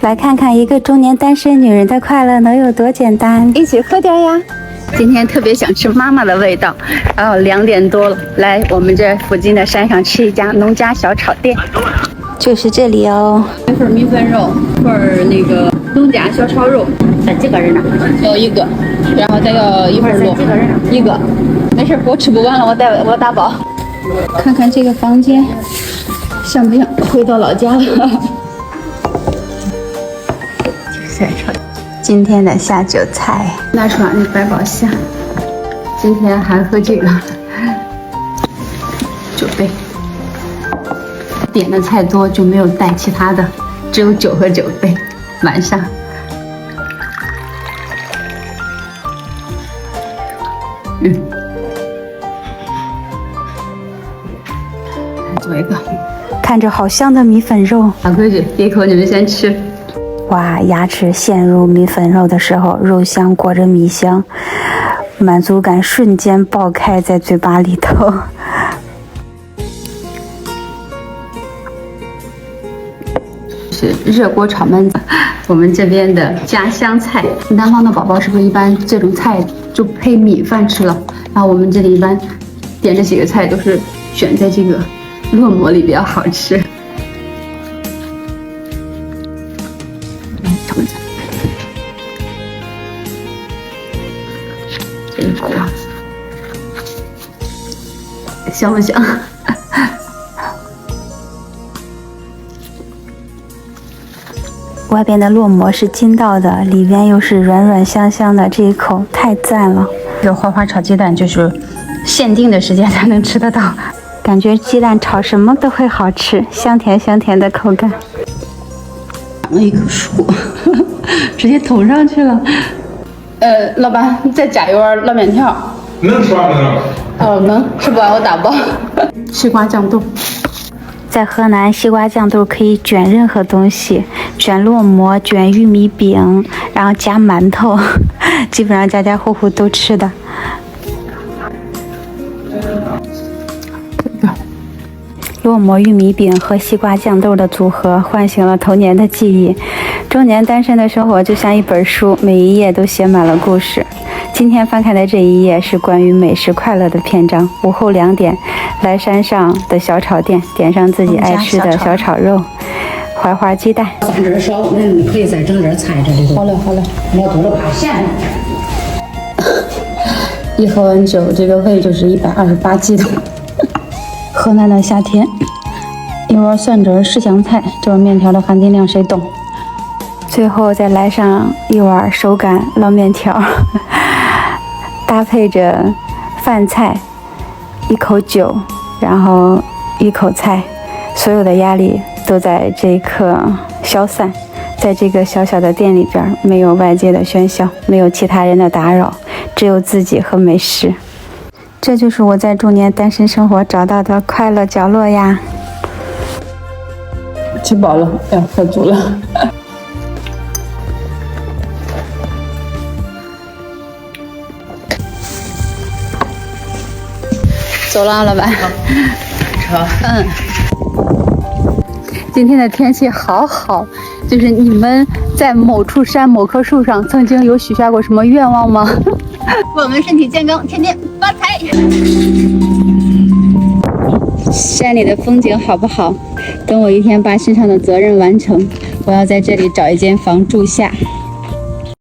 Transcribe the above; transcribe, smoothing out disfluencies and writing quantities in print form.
来看看一个中年单身女人的快乐能有多简单，一起喝点呀！今天特别想吃妈妈的味道，然后2点多了，来我们这附近的山上吃一家农家小炒店，就是这里哦。一份米粉肉，一份那个农家小炒肉。几个人呢？要1个，然后再要一份肉。几个人？1个。没事，我吃不完了，我打包。看看这个房间像不像回到老家了？今天的下酒菜，拿出来百宝箱。今天还喝这个酒杯。点的菜多就没有带其他的，只有酒和酒杯。晚上，做一个。看着好香的米粉肉，小规矩，第一口你们先吃。哇，牙齿陷入米粉肉的时候，肉香裹着米香，满足感瞬间爆开在嘴巴里头。是热锅炒焖子，我们这边的家乡菜。南方的宝宝是不是一般这种菜就配米饭吃了？然后我们这里一般点这几个菜都是选在这个烙馍里比较好吃。炒焖子，这个锅香不香？外边的烙馍是筋道的，里边又是软软香香的，这一口太赞了。这花花炒鸡蛋就是限定的时间才能吃得到，感觉鸡蛋炒什么都会好吃，香甜香甜的口感。长了一棵树，直接捅上去了。老板，再加一碗老面条。能吃完没有？哦，能吃不完我打包。西瓜酱豆。在河南，西瓜酱豆可以卷任何东西，卷烙馍、卷玉米饼，然后夹馒头，基本上家家户户都吃的。烙馍、玉米饼和西瓜酱豆的组合，唤醒了童年的记忆。中年单身的生活就像一本书，每一页都写满了故事。今天翻开的这一页是关于美食快乐的篇章。午后2点，来山上的小炒店，点上自己爱吃的小炒肉、槐花鸡蛋。饭汁少，那你可以再整点菜这里头。好嘞，好嘞。我多了怕咸。一喝完酒，这个胃就是128斤的。河南的夏天，一碗蒜汁十香菜，这碗面条的含金量谁懂？最后再来上一碗手擀捞面条，搭配着饭菜，一口酒，然后一口菜，所有的压力都在这一刻消散。在这个小小的店里边，没有外界的喧嚣，没有其他人的打扰，只有自己和美食。这就是我在中年单身生活找到的快乐角落呀。吃饱了，喝足了。走了，老板。车。今天的天气好好，就是你们在某处山某棵树上曾经有许下过什么愿望吗？我们身体健康，天天发财。山里的风景好不好？等我一天把身上的责任完成，我要在这里找一间房住下。